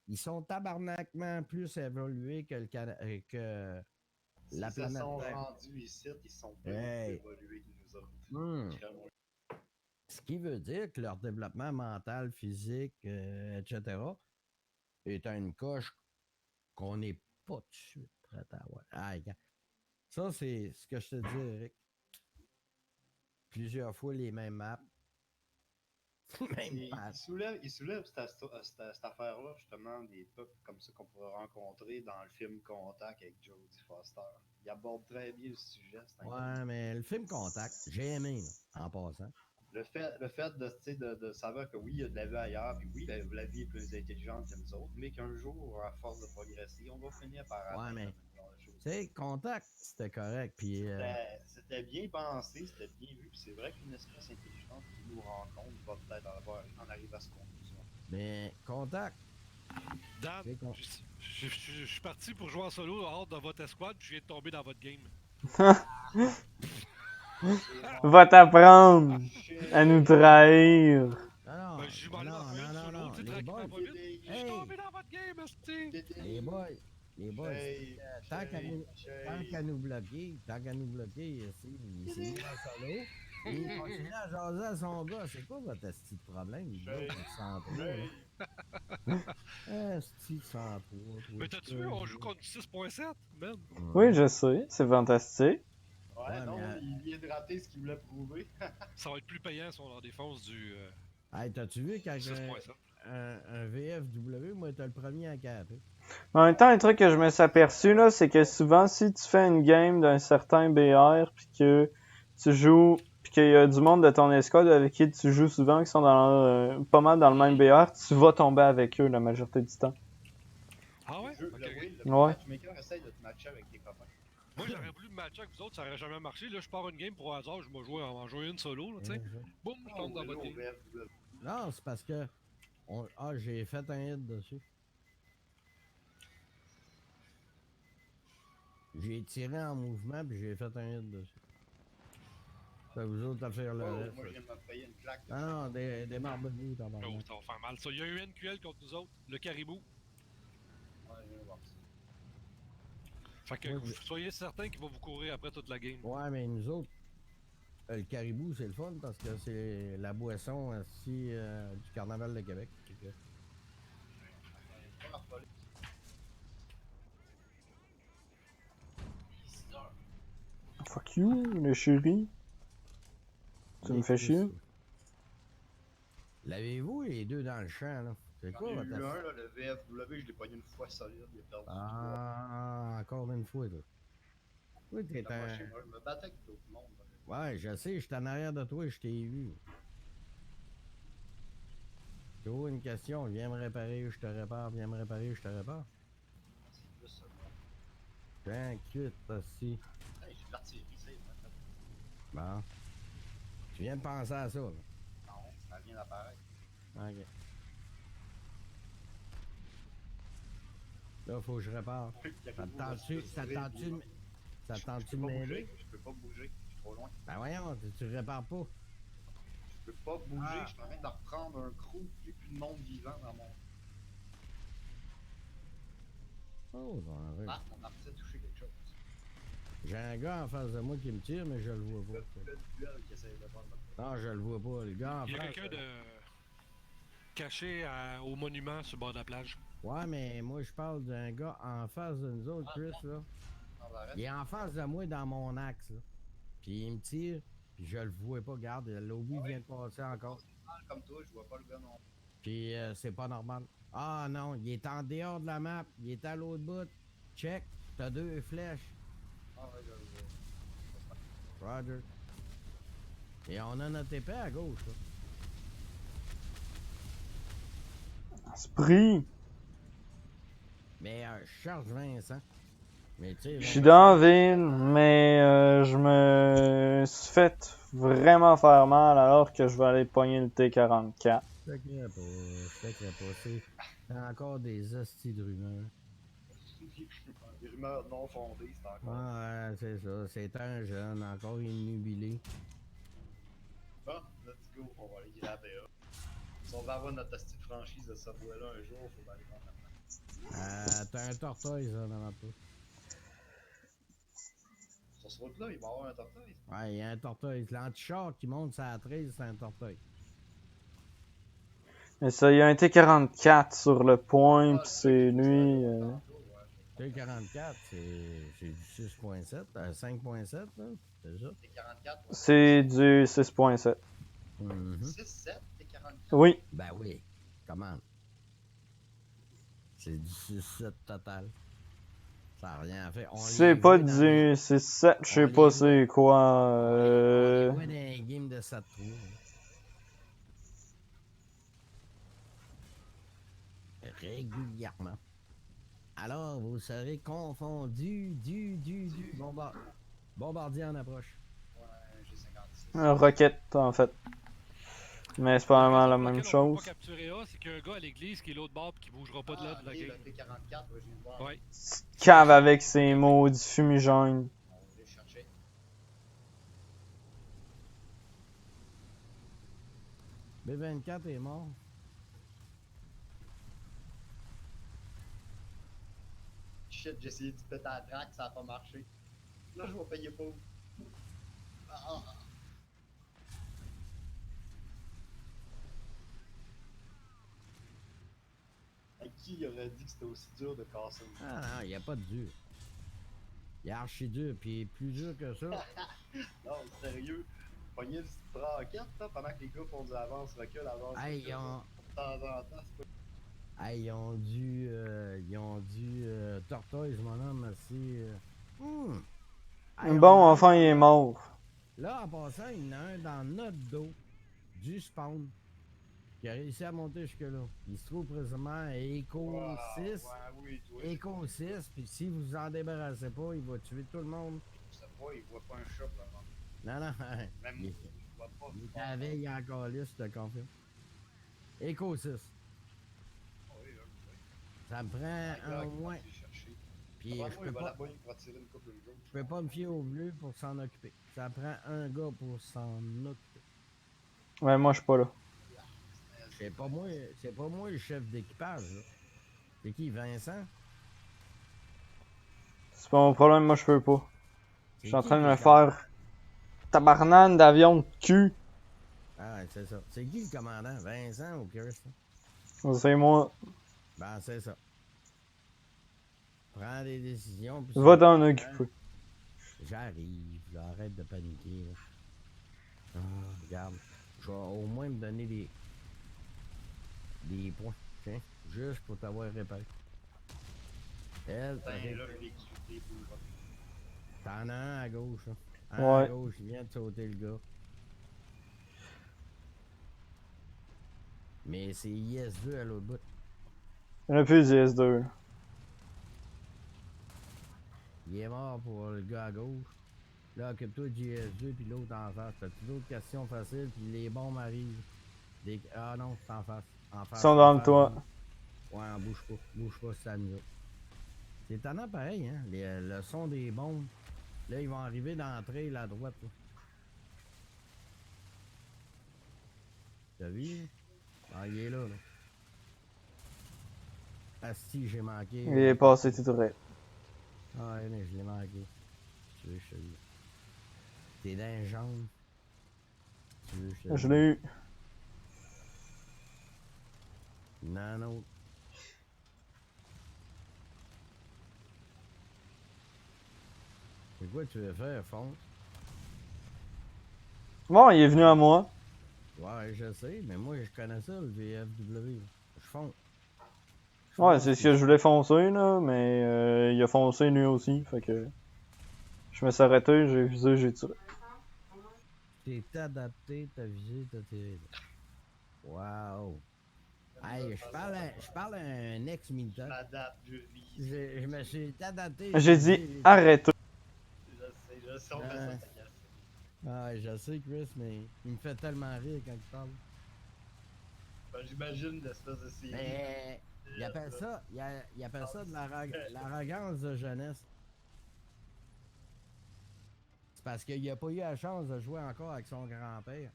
ils sont tabarnakement plus évolués que, que la S'ils se planète sont Terre. rendus ici, ils sont bien plus Hey. évolués que nous autres. Hmm. Ce qui veut dire que leur développement mental, physique, etc., est à une coche qu'on n'est pas tout de suite prêt à avoir. Ah, ça, c'est ce que je te dis, Eric. Plusieurs fois les mêmes maps. Même pas. Il soulève cette affaire-là, justement, des peuples comme ça qu'on pourrait rencontrer dans le film Contact avec Jodie Foster. Il aborde très bien le sujet. Ouais, mais le film Contact, j'ai aimé, là, en passant. Le fait de savoir que oui, il y a de la vie ailleurs, puis oui, la vie est plus intelligente que nous autres, mais qu'un jour, à force de progresser, on va finir par Ouais, atteindre mais, la même genre de choses. tu sais, Contact, c'était correct. Puis, C'était bien pensé, c'était bien vu, puis c'est vrai qu'une espèce intelligente qui nous rencontre va peut-être en arriver à cette conclusion. mais Contact, Dan, c'est je suis parti pour jouer en solo hors de votre escouade, puis je viens de tomber dans votre game. Va t'apprendre à nous trahir. Non, Ben, je m'en allais m'en faire une solo, tu sais, les tranquillement boys, pas vite. Je suis hey, tombé dans votre game, esti! les boys, les boys, tant qu'à nous bloquer, il s'est mis en solo, et il continue à jaser à son gars. C'est quoi votre esti de problème, les gars, pour 103, là? Esti de 103, Mais t'as-tu vu, on joue contre 6.7, man? Oui, je sais, c'est fantastique. Ouais, non, il vient de rater ce qu'il voulait prouver. Ça va être plus payant si on leur défonce du Hey, t'as-tu vu quand 6.7. un VFW, moi, t'as le premier à caper? En même temps, un truc que je me suis aperçu, là, c'est que souvent, si tu fais une game d'un certain BR, puis que tu joues, puis qu'il y a du monde de ton escouade avec qui tu joues souvent, qui sont pas mal dans le même BR, tu vas tomber avec eux la majorité du temps. Ah ouais? Le Ouais. matchmaker essaye de te matcher avec tes copains. Moi, j'aurais voulu me matcher avec vous autres, ça aurait jamais marché. Là, je pars une game pour hasard, je vais en jouer une solo, là, tu sais. Boum, je tombe dans votre game. Non, c'est parce que j'ai fait un hit dessus. J'ai tiré en mouvement puis j'ai fait un hit dessus. C'est vous autres à faire le reste. Moi, je viens de me payer une claque. Non, des marbre-vous, t'en Oh, ça va faire mal, ça. Il y a eu NQL contre nous autres, le caribou. Ouais, je viens de voir ça. Fait que soyez certain qu'il va vous courir après toute la game. Ouais, mais nous autres, le caribou, c'est le fun parce que c'est la boisson aussi du Carnaval de Québec. Fuck you, le chéri. Tu me fais chier. L'avez-vous les deux dans le champ, là? C'est quoi votre J'en ai eu un, là, le VFW, je l'ai pogné une fois solide, il a perdu. Ah, encore une fois, là. Oui, t'es un... Je me battais avec d'autres mondes. Ouais, je sais, je suis en arrière de toi et je t'ai vu. Toujours une question, viens me réparer, je te répare, viens me réparer, je te répare. C'est plus ça. T'inquiète, aussi. Hey, j'ai de l'artillerie, c'est vrai. Bon. Tu viens de penser à ça, là? Non, ça vient d'apparaître. Ok. Là, faut que je répare. Ça tente-tu de m'aider? Je peux pas bouger, je suis trop loin. Ben voyons, tu répares pas. Je peux pas bouger, je suis en train de reprendre un crew, j'ai plus de monde vivant dans mon... Oh, j'en Ah, mon artillerie a touché quelque chose. J'ai un gars en face de moi qui me tire, mais je le vois pas. Le duel qui essaie de prendre notre... Non, je le vois pas. Le gars en face... Il y a quelqu'un de... caché au monument sur le bord de la plage. Ouais, mais moi, je parle d'un gars en face de nous autres, Chris, là. Il est en face de moi dans mon axe, là. Puis il me tire, puis je le vois pas. Regarde, l'obus vient de passer encore. Comme toi, je vois pas le gars non. Puis c'est pas normal. Ah non, il est en dehors de la map. Il est à l'autre bout. Check, t'as deux flèches. Ah ouais, je le vois. Roger. Et on a notre épée à gauche, là. Esprit. Mais je charge Vincent. Mais tu sais, Je suis dans la ville, mais je me suis fait vraiment faire mal alors que je vais aller pogner le T-44. Sacré pas. C'est encore des hosties de rumeurs. Des rumeurs non fondées, c'est encore. Ouais, c'est ça. C'est un jeune, encore innubilé. Bon, let's go, on va aller gratter là. Si on va avoir notre petite franchise de Subway là un jour, faut aller prendre la main. T'as un tortoise là devant toi. Sur ce route-là, il va y avoir un tortoise. Ouais, il y a un tortoise. L'antichar qui monte sur la 13, c'est un tortoise. Mais ça, il y a un T-44 sur le point, Ah, pis c'est c'est ça, lui. tantôt, ouais. T44, c'est du 6.7, 5.7, là. C'est ça? T'es 44, ouais. C'est du 6.7. 6-7, t'es 44. Oui, Ben oui, commande. C'est du 6.7 total. Ça n'a rien fait. On c'est les pas voit dans les- du 6.7, je sais on pas les c'est quoi. on les voit dans les games de 7 trous. Régulièrement. Alors, vous serez confondu du bombardier en approche. Ouais, j'ai 56. Un rocket, en fait. Mais c'est pas vraiment la même On peut chose. pas capturer A, c'est qu'il y a un gars à l'église qui est l'autre bord pis qui bougera pas de là de la Ok, game. le T-44, ouais, je viens de voir. Ouais. Cave avec ses maudits fumigènes. On va les chercher. B24 est mort. Shit, j'ai essayé de péter la traque, ça a pas marché. Là, je vais payer pour. Ah. À qui aurait dit que c'était aussi dur de casser une Ah non, il n'y a pas de dur. Il est archi dur, puis plus dur que ça. Non, sérieux. Pogner une petite braquette là, pendant que les gars font du avance-recul, Hey, avance-recul. De temps en temps, c'est pas. Hey, ils ont dû tortoise, mon homme, merci. Hey, Bon, on a enfin, un- il est mort. Là, en passant, il y en a un dans notre dos, du spawn, qui a réussi à monter jusque-là. Il se trouve présentement à Echo Wow, 6. ouais, oui, toi. Echo 6, puis si vous vous en débarrassez pas, il va tuer tout le monde. Je sais pas, il voit pas un chat là. Non, non, Même il, moi, je vois pas. il est à la veille encore là, je te confirme. Echo 6. Oui, oui. Ça me prend au moins. Puis Moi, je il peux va pas. là-bas, il va tirer une couple de jours. Je peux pas me fier au bleu pour s'en occuper. Ça prend un gars pour s'en occuper. Ouais, moi, je suis pas là. C'est pas moi le chef d'équipage, là. C'est qui, Vincent? C'est pas mon problème, moi, je peux pas. Je suis en C'est train qui de me le commandant? faire tabarnane d'avion de cul. Ah, ouais, c'est ça. C'est qui le commandant? Vincent ou Chris? C'est moi. Ben, c'est ça. Prends des décisions. Puis Va c'est- t'en occuper. J'arrive, là, arrête de paniquer. Là. Ah, regarde, je vais au moins me donner des points. Tiens, juste pour t'avoir réparé. Elle, Ben, là, je l'ai exécuté pour le t'en as un à gauche. Là. Un Ouais. à gauche, il vient de sauter le gars. Mais c'est IS2 à l'autre bout. Il y en a plus de S2. Il est mort pour le gars à gauche. Là, occupe-toi de JS2 puis l'autre en face. T'as-tu d'autres questions faciles puis les bombes arrivent. Ah non, c'est en face. En face. Ils sont en dans le face. toit. Ouais, on bouge pas. Bouge pas, c'est à nous autres. C'est étonnant pareil, hein. Le son des bombes. Là, ils vont arriver dans l'entrée, la droite. Là. T'as vu? Ah, il est là, là. Asti, j'ai manqué. Il est passé tout droit. Ah ouais, mais je l'ai manqué. Tu veux, je te dis. T'es dans les jambes. Tu veux, je te Je dis. l'ai eu. Non, non. C'est quoi que tu veux faire, Fonce? Bon, il est venu à moi. Ouais, je sais, mais moi, je connais ça, le VFW. Je fonce. Ouais, c'est ce que je voulais foncer, là, mais il a foncé lui aussi, fait que... Je me suis arrêté, j'ai visé, j'ai tiré. T'es adapté, t'as visé, t'as tiré. Wow. Hey, je parle à un ex-militaire. M'adapte, je vis. Je me suis adapté. J'ai dit arrêtez. Je sais, on fait ça, ça casse. Ah, je sais, Chris, mais il me fait tellement rire quand il parle. Ben, j'imagine l'espèce de série. Mais il appelle ça, il appelle ça de l'arrogance de jeunesse. C'est parce qu'il a pas eu la chance de jouer encore avec son grand-père.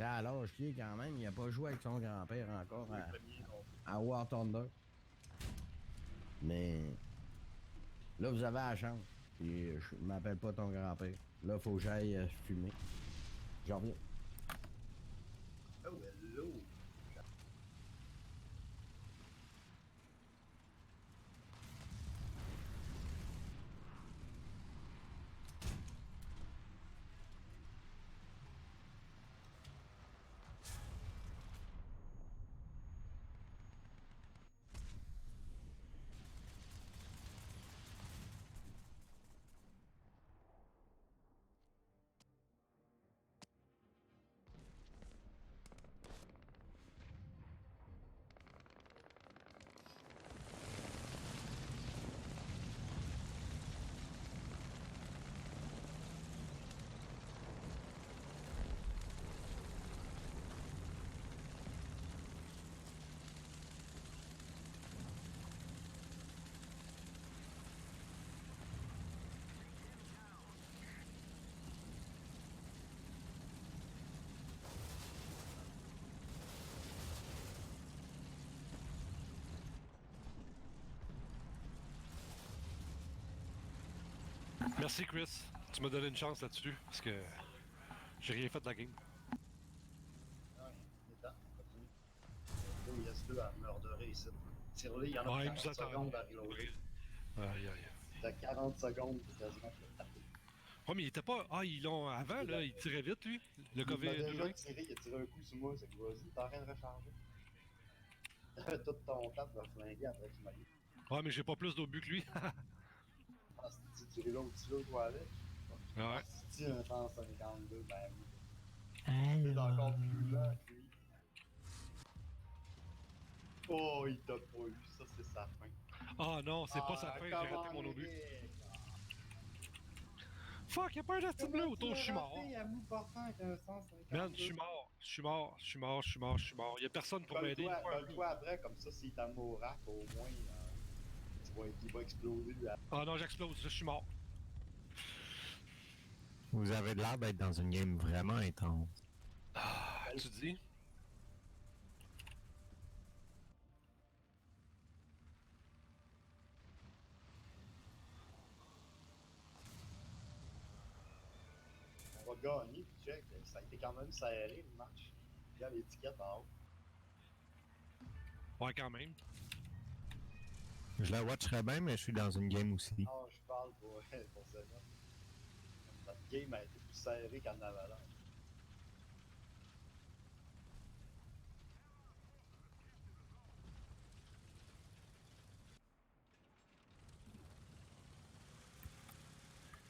À l'âge qu'il est quand même, il a pas joué avec son grand-père encore à War Thunder. Mais là, vous avez la chance. Puis je m'appelle pas ton grand-père. Là, faut que j'aille fumer. J'en reviens. Oh, hello! Merci, Chris. Tu m'as donné une chance là-dessus, parce que j'ai rien fait de la game. Ouais, il est temps, continue. Là, il reste deux à murderer ici. Tire-les, il y en a Ouais, il pour nous 40 attend. secondes à reloader. Aïe, aïe. T'as 40 secondes pour quasiment te le taper. Ouais, mais il était pas. Ah, ils l'ont avant, là. Il tirait vite, lui. Le Il m'a déjà COVID-19. tiré, il a tiré un coup sur moi, c'est que vas-y, t'es en train de recharger. Tout ton temps va flinguer après qu'il m'a dit. Ouais, mais j'ai pas plus d'obus que lui. Ah, si tu tirais l'autre petit l'autre toilette. Ouais. Ah, si tu un temps 52, ben oui. C'est encore plus lent que lui. Oh, il t'a pas eu, ça c'est sa fin. Ah non, c'est pas sa fin, j'ai raté mon obus. Fuck, y'a pas un estime bleu autour, je suis mort. Man, je suis mort. Je suis mort. Je suis mort. Je suis mort. Je suis mort. Y'a personne pour m'aider. Colle-toi après, comme ça, s'il t'amourac, au moins, il va exploser lui. Ah non, j'explose. Je suis mort. Vous avez l'air d'être dans une game vraiment intense. Ah, tu dis? On va gagner, puis check, ça a été quand même serré le match. Il y a l'étiquette en haut. Ouais, quand même. Je la watcherais bien, mais je suis dans une game aussi. Non, je parle pour ça. Notre game a été plus serré qu'en avalanche.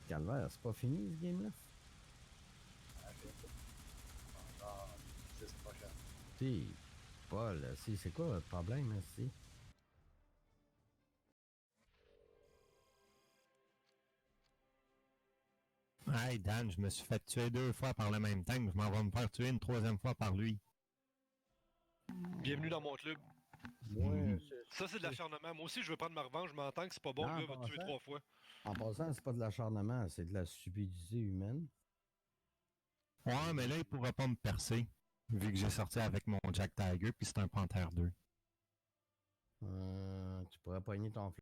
Calvaire, c'est pas fini ce game-là? Encore 10 prochaines. Si, Paul, si, c'est quoi votre problème, si? Hey Dan, je me suis fait tuer 2 fois par le même tank, je m'en vais me faire tuer une 3e fois par lui. Bienvenue dans mon club. Ouais, Ça, c'est de l'acharnement. Moi aussi, je veux prendre ma revanche. Je m'entends que c'est pas bon. Non, Le gars va en te tuer passant- 3 fois. En passant, c'est pas de l'acharnement, c'est de la stupidité humaine. Ouais, mais là, il pourra pas me percer, vu que j'ai sorti avec mon Jack Tiger, puis c'est un Panther 2. Tu pourrais pogner ton